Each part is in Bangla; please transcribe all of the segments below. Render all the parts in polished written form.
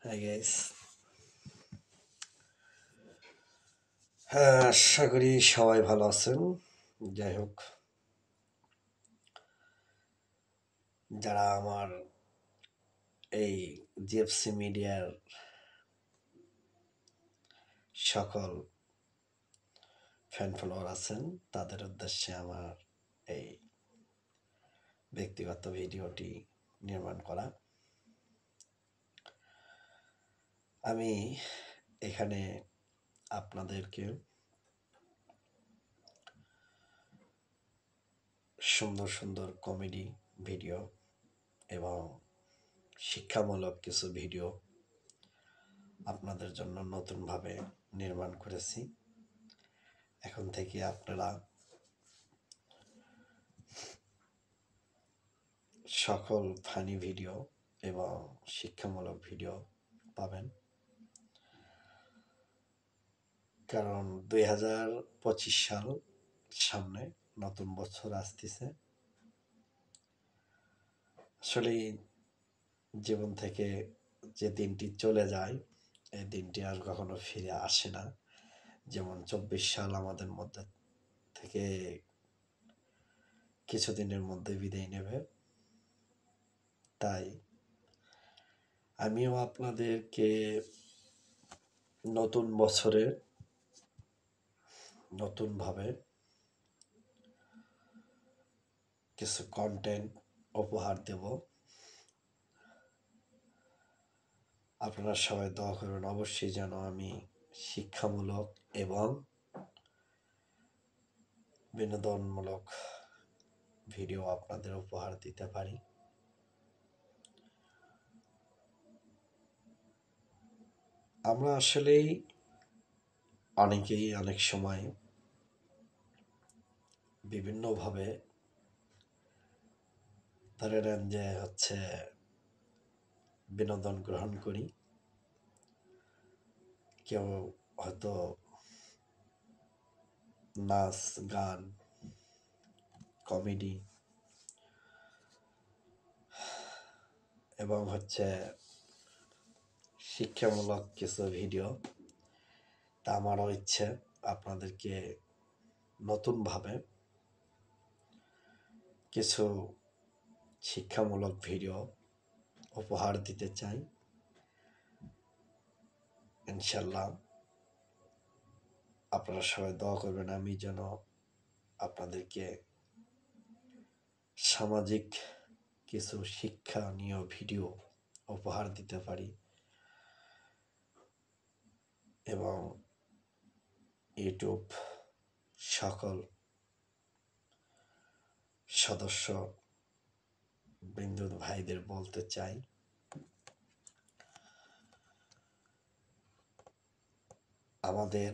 Hi guys. হ্যাঁ, আশা করি সবাই ভালো আছেন। যাই হোক, যারা আমার এই জিএফসি মিডিয়ার সকল ফ্যান ফলোয়ার আছেন, তাদের উদ্দেশ্যে আমার এই ব্যক্তিগত ভিডিওটি নির্মাণ করা। আমি এখানে আপনাদেরকে সুন্দর সুন্দর কমেডি ভিডিও এবং শিক্ষামূলক কিছু ভিডিও আপনাদের জন্য নতুনভাবে নির্মাণ করেছি। এখন থেকে আপনারা সকল ফানি ভিডিও এবং শিক্ষামূলক ভিডিও পাবেন। কারণ 2025 সাল সামনে, নতুন বছর আসতেছে। আসলে জীবন থেকে যে দিনটি চলে যায়, এই দিনটি আর কখনো ফিরে আসে না। যেমন 24 সাল আমাদের মধ্যে থেকে কিছুদিনের মধ্যে বিদায় নেবে। তাই আমিও আপনাদেরকে নতুন বছরে নতুনভাবে কিছু কন্টেন্ট উপহার দেব। আপনারা সবাই দোয়া করবেন অবশ্যই যেন আমি শিক্ষামূলক এবং বিনোদনমূলক ভিডিও আপনাদের উপহার দিতে পারি। আমরা আসলেই অনেকেই অনেক সময় বিভিন্নভাবে ধরে নেন যে বিনোদন গ্রহণ করি। কেউ হয়তো নাচ, গান, কমেডি এবং শিক্ষামূলক কিছু ভিডিও। তা আমারও ইচ্ছে আপনাদেরকে নতুনভাবে কিছু শিক্ষামূলক ভিডিও উপহার দিতে চাই। ইনশাল্লাহ আপনারা সবাই দোয়া করবেন আমি যেন আপনাদেরকে সামাজিক কিছু শিক্ষণীয় ভিডিও উপহার দিতে পারি এবং ইউটিউব সকল সদস্য বৃন্দ ভাইদের বলতে চাই, আমাদের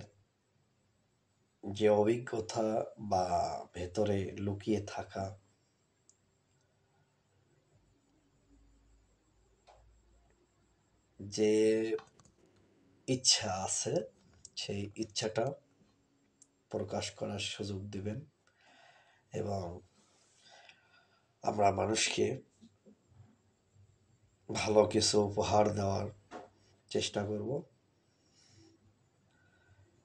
যে অভিজ্ঞতা বা ভেতরে লুকিয়ে থাকা যে ইচ্ছা আছে, সেই ইচ্ছাটা প্রকাশ করার সুযোগ দিবেন এবং আমরা মানুষকে ভালো কিছু উপহার দেওয়ার চেষ্টা করব।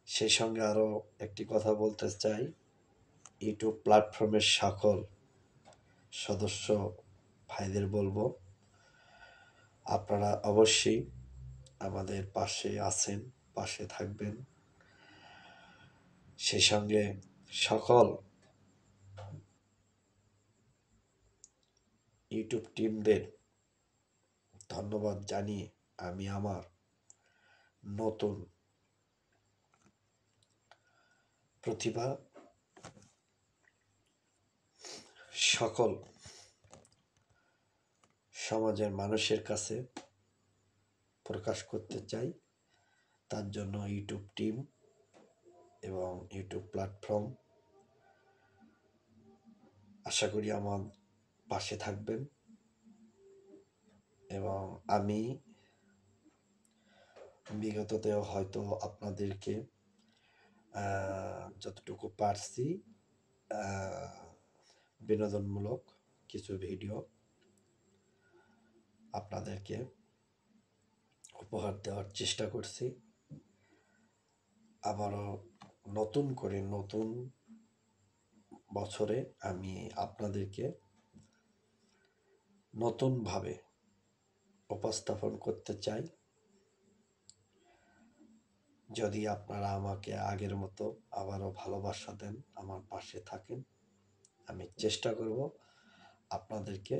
সেই সঙ্গে আরও একটি কথা বলতে চাই, ইউটিউব প্ল্যাটফর্মের সকল সদস্য ভাইদের বলবো, আপনারা অবশ্যই আমাদের পাশে আছেন, পাশে থাকবেন। সেই সঙ্গে সকল ইউটিউব টিমদের ধন্যবাদ জানিয়ে আমি আমার নতুন প্রতিভা সকল সমাজের মানুষের কাছে প্রকাশ করতে চাই। তার জন্য ইউটিউব টিম এবং ইউটিউব প্ল্যাটফর্ম আশা করি আমার পাশে থাকবেন এবং আমি বিগততেও হয়তো আপনাদেরকে যতটুকু পারছি বিনোদনমূলক কিছু ভিডিও আপনাদেরকে উপহার দেওয়ার চেষ্টা করছি। আবারও নতুন করে নতুন বছরে আমি আপনাদেরকে নতুনভাবে উপস্থাপন করতে চাই। যদি আপনারা আমাকে আগের মতো আবারও ভালোবাসা দেন, আমার পাশে থাকেন, আমি চেষ্টা করব আপনাদেরকে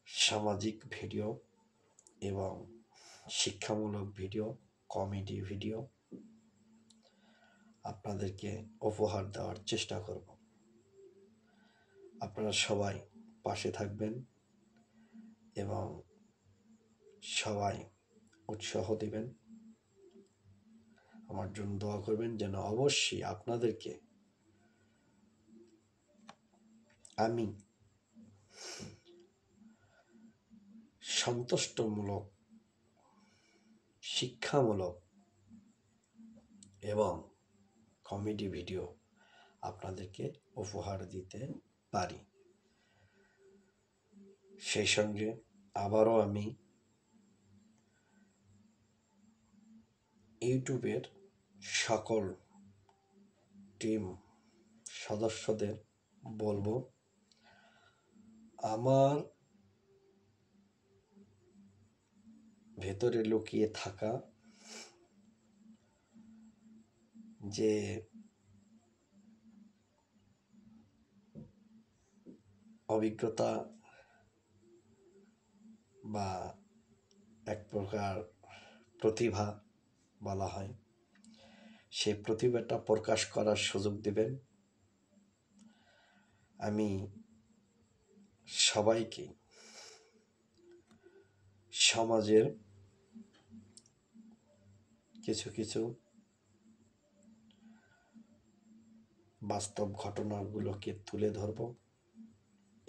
সামাজিক ভিডিও এবং শিক্ষামূলক ভিডিও, কমেডি ভিডিও আপনাদেরকে উপহার দেওয়ার চেষ্টা করব। আপনারা সবাই পাশে থাকবেন এবং সবাই উৎসাহ দিবেন, আমার জন্য দোয়া করবেন যেন অবশ্যই আপনাদেরকে আমি সন্তুষ্টমূলক, শিক্ষামূলক এবং কমেডি ভিডিও আপনাদেরকে উপহার দিতে পারি। সেই সঙ্গে আবারও আমি ইউটিউবের সকল টিম সদস্যদের বলবো, আমার ভেতরে লুকিয়ে থাকা যে অভিজ্ঞতা বা এক প্রকার প্রতিভা বলা হয়, সেই প্রতিভাটা প্রকাশ করার সুযোগ দেবেন। আমি সবাইকে সমাজের কিছু কিছু বাস্তব ঘটনাগুলোকে তুলে ধরব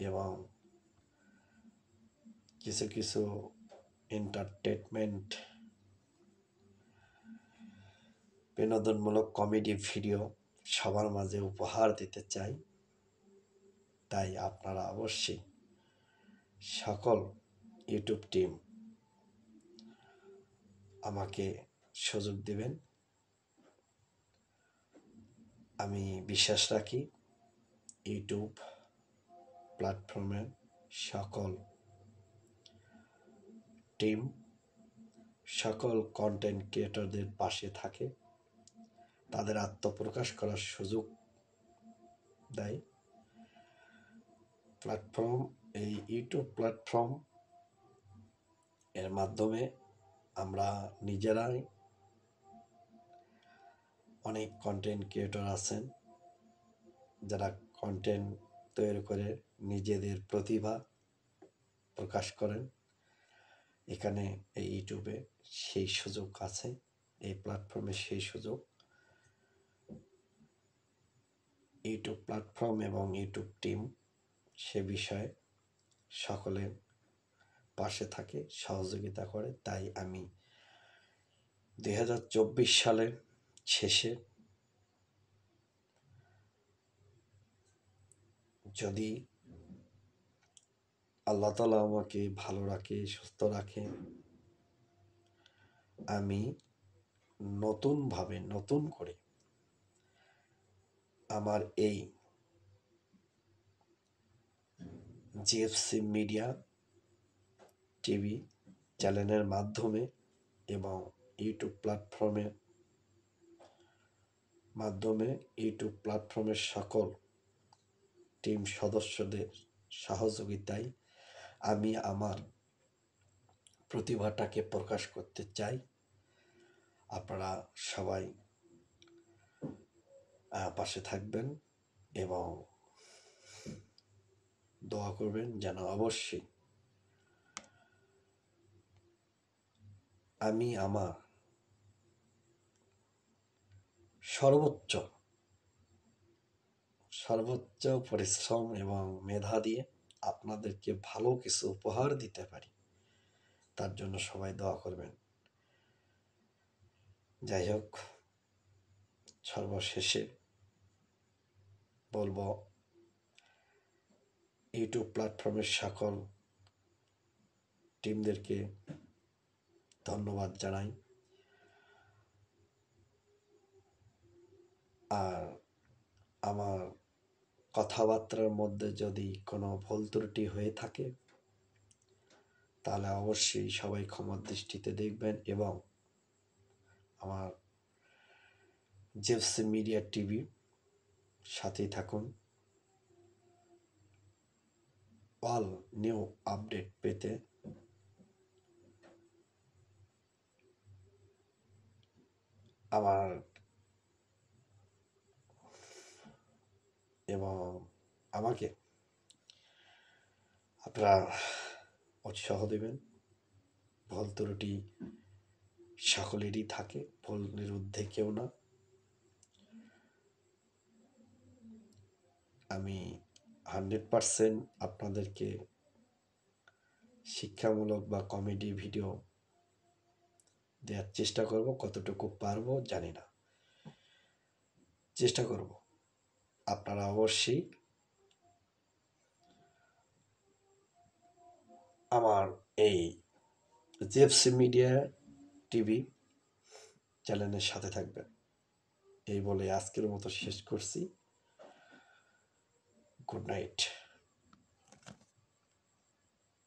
এবং কিছু কিছু এন্টারটেনমেন্ট বিনোদনমূলক কমেডি ভিডিও সবার মাঝে উপহার দিতে চাই। তাই আপনারা অবশ্যই সকল ইউটিউব টিম আমাকে সুযোগ দিবেন। আমি বিশ্বাস রাখি ইউটিউব প্ল্যাটফর্মের সকল টিম সকল কন্টেন্ট ক্রিয়েটরদের পাশে থাকে, তাদের আত্মপ্রকাশ করার সুযোগ দেয়। প্ল্যাটফর্ম, এই ইউটিউব প্ল্যাটফর্ম এর মাধ্যমে আমরা নিজেরাই, অনেক কন্টেন্ট ক্রিয়েটর আছেন যারা কন্টেন্ট তৈরি করে নিজেদের প্রতিভা প্রকাশ করেন। এখানে এই ইউটিউবে সেই সুযোগ আছে, এই প্ল্যাটফর্মে সেই সুযোগ। ইউটিউব প্ল্যাটফর্ম এবং ইউটিউব টিম সে বিষয়ে সকলের পাশে থাকে, সহযোগিতা করে। তাই আমি 2024 সালের শেষে যদি আল্লাহ তাআলা আমাকে ভালো রাখে, সুস্থ রাখে, আমি নতুনভাবে নতুন করে আমার এই জিএফসি মিডিয়া টিভি চ্যানেলের মাধ্যমে এবং ইউটিউব প্ল্যাটফর্মের মাধ্যমে, ইউটিউব প্ল্যাটফর্মের সকল টিম সদস্যদের সহযোগিতায় আমি আমার প্রতিভাটাকে প্রকাশ করতে চাই। আপনারা সবাই পাশে থাকবেন এবং দোয়া করবেন যেন অবশ্যই আমি আমার সর্বোচ্চ পরিশ্রম এবং মেধা দিয়ে আপনাদেরকে ভালো কিছু উপহার দিতে পারি, তার জন্য সবাই দোয়া করবেন। যাই হোক, সর্বশেষে বলবো ইউটিউব প্ল্যাটফর্মের সকল টিমদেরকে ধন্যবাদ জানাই। আর আমার কথাবার্তার মধ্যে যদি কোনো ভুল ত্রুটি হয়ে থাকে তাহলে অবশ্যই সবাই ক্ষমার দৃষ্টিতে দেখবেন এবং আমার জেপসি মিডিয়া টিভি সাথেই থাকুন অল নিউ আপডেট পেতে। আমার এবং আমাকে আপনারা উৎসাহ দেবেন। ভুল ত্রুটি সকলেরই থাকে, ভুলের ঊর্ধ্বে কেউ না। আমি 100% আপনাদেরকে শিক্ষামূলক বা কমেডি ভিডিও দেওয়ার চেষ্টা করব, কতটুকু পারবো জানি না, চেষ্টা করব। আপনারা অবশ্যই আমার এই জেপসি মিডিয়া টিভি চ্যানেলের সাথে থাকবেন। এই বলে আজকের মতো শেষ করছি। Good night.